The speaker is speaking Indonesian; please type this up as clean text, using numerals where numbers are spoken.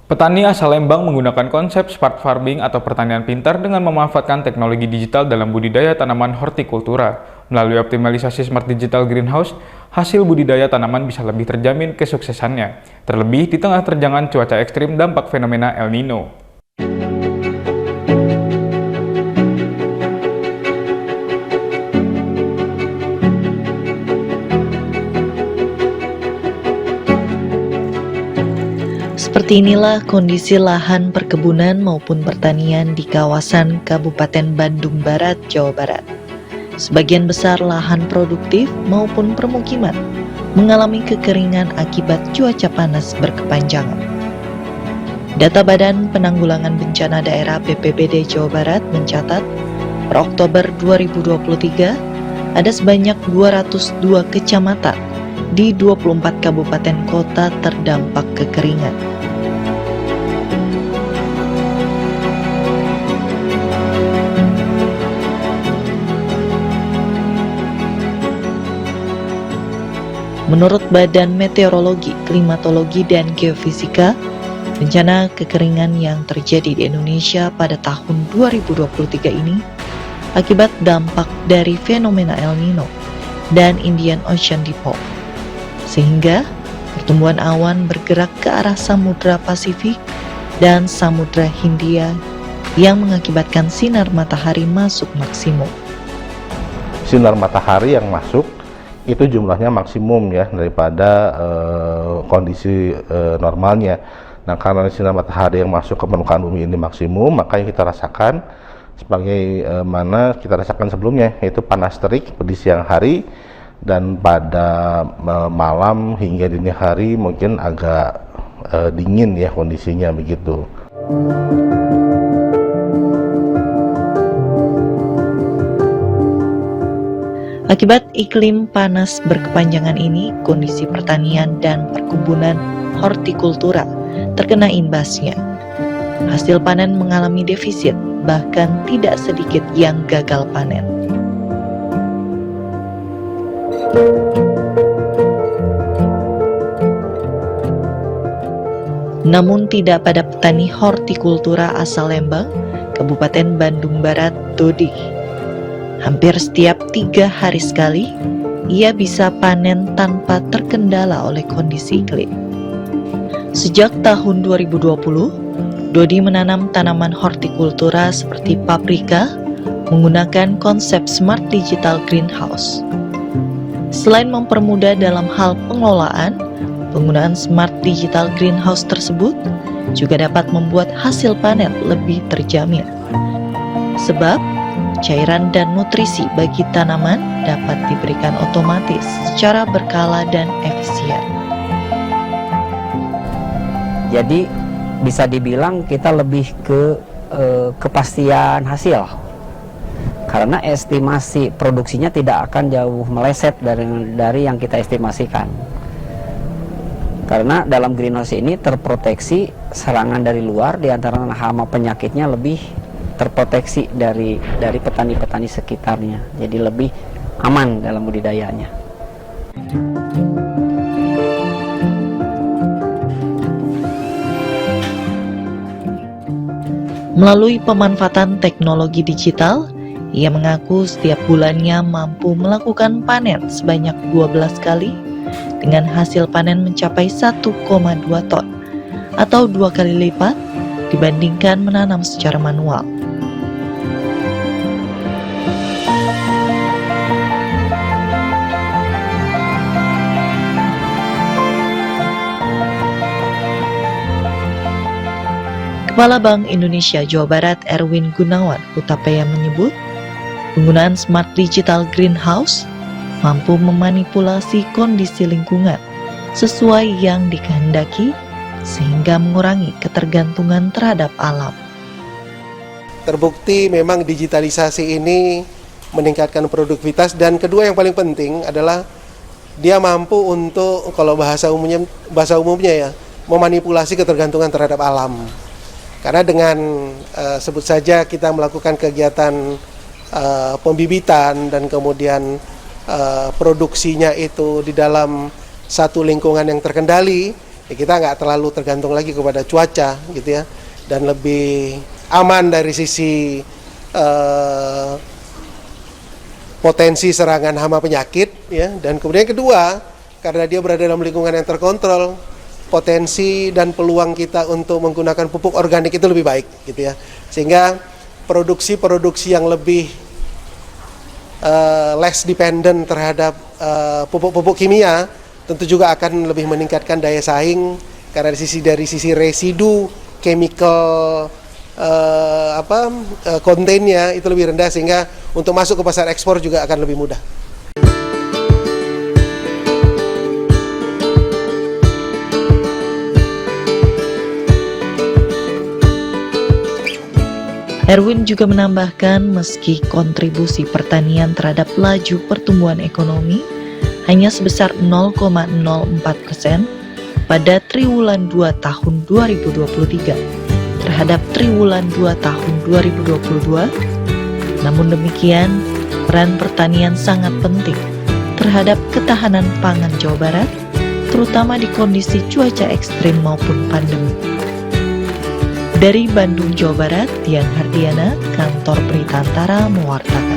Petani asal Lembang menggunakan konsep smart farming atau pertanian pintar dengan memanfaatkan teknologi digital dalam budidaya tanaman hortikultura. Melalui optimalisasi smart digital greenhouse, hasil budidaya tanaman bisa lebih terjamin kesuksesannya, terlebih di tengah terjangan cuaca ekstrim dampak fenomena El Nino. Seperti inilah kondisi lahan perkebunan maupun pertanian di kawasan Kabupaten Bandung Barat, Jawa Barat. Sebagian besar lahan produktif maupun permukiman mengalami kekeringan akibat cuaca panas berkepanjangan. Data Badan Penanggulangan Bencana Daerah BPBD Jawa Barat mencatat, per Oktober 2023 ada sebanyak 202 kecamatan di 24 kabupaten kota terdampak kekeringan. Menurut Badan Meteorologi, Klimatologi, dan Geofisika, bencana kekeringan yang terjadi di Indonesia pada tahun 2023 ini akibat dampak dari fenomena El Nino dan Indian Ocean Dipole, sehingga pertumbuhan awan bergerak ke arah Samudra Pasifik dan Samudra Hindia yang mengakibatkan sinar matahari masuk maksimum. Sinar matahari yang masuk itu jumlahnya maksimum ya daripada kondisi normalnya. Nah, karena sinar matahari yang masuk ke permukaan bumi ini maksimum, maka yang kita rasakan sebagai mana kita rasakan sebelumnya, yaitu panas terik di siang hari, dan pada malam hingga dini hari mungkin agak dingin ya kondisinya begitu. Akibat iklim panas berkepanjangan ini, kondisi pertanian dan perkebunan hortikultura terkena imbasnya. Hasil panen mengalami defisit, bahkan tidak sedikit yang gagal panen. Namun tidak pada petani hortikultura asal Lembang, Kabupaten Bandung Barat, Dodi. Hampir setiap 3 hari sekali, ia bisa panen tanpa terkendala oleh kondisi iklim. Sejak tahun 2020, Dodi menanam tanaman hortikultura seperti paprika menggunakan konsep smart digital greenhouse. Selain mempermudah dalam hal pengelolaan, penggunaan smart digital greenhouse tersebut juga dapat membuat hasil panen lebih terjamin. Sebab cairan dan nutrisi bagi tanaman dapat diberikan otomatis secara berkala dan efisien. Jadi bisa dibilang kita lebih ke kepastian hasil, karena estimasi produksinya tidak akan jauh meleset dari yang kita estimasikan. Karena dalam greenhouse ini terproteksi serangan dari luar, di antara hama penyakitnya lebih terproteksi dari petani-petani sekitarnya, jadi lebih aman dalam budidayanya. Melalui pemanfaatan teknologi digital, ia mengaku setiap bulannya mampu melakukan panen sebanyak 12 kali dengan hasil panen mencapai 1,2 ton atau 2 kali lipat dibandingkan menanam secara manual. Kepala Bank Indonesia Jawa Barat Erwin Gunawan Utapaya menyebut, penggunaan smart digital greenhouse mampu memanipulasi kondisi lingkungan sesuai yang dikehendaki sehingga mengurangi ketergantungan terhadap alam. Terbukti memang digitalisasi ini meningkatkan produktivitas, dan kedua yang paling penting adalah dia mampu untuk, kalau bahasa umumnya ya, memanipulasi ketergantungan terhadap alam. Karena dengan sebut saja kita melakukan kegiatan pembibitan dan kemudian produksinya itu di dalam satu lingkungan yang terkendali, ya kita nggak terlalu tergantung lagi kepada cuaca gitu ya, dan lebih aman dari sisi potensi serangan hama penyakit ya. Dan kemudian kedua, karena dia berada dalam lingkungan yang terkontrol, potensi dan peluang kita untuk menggunakan pupuk organik itu lebih baik gitu ya, sehingga produksi yang lebih less dependent terhadap pupuk-pupuk kimia tentu juga akan lebih meningkatkan daya saing, karena dari sisi residu chemical kontennya itu lebih rendah, sehingga untuk masuk ke pasar ekspor juga akan lebih mudah. Erwin juga menambahkan meski kontribusi pertanian terhadap laju pertumbuhan ekonomi hanya sebesar 0,04% pada triwulan 2 tahun 2023 terhadap triwulan 2 tahun 2022, namun demikian peran pertanian sangat penting terhadap ketahanan pangan Jawa Barat, terutama di kondisi cuaca ekstrim maupun pandemi. Dari Bandung, Jawa Barat, Dian Hardiana, Kantor Berita Antara mewartakan.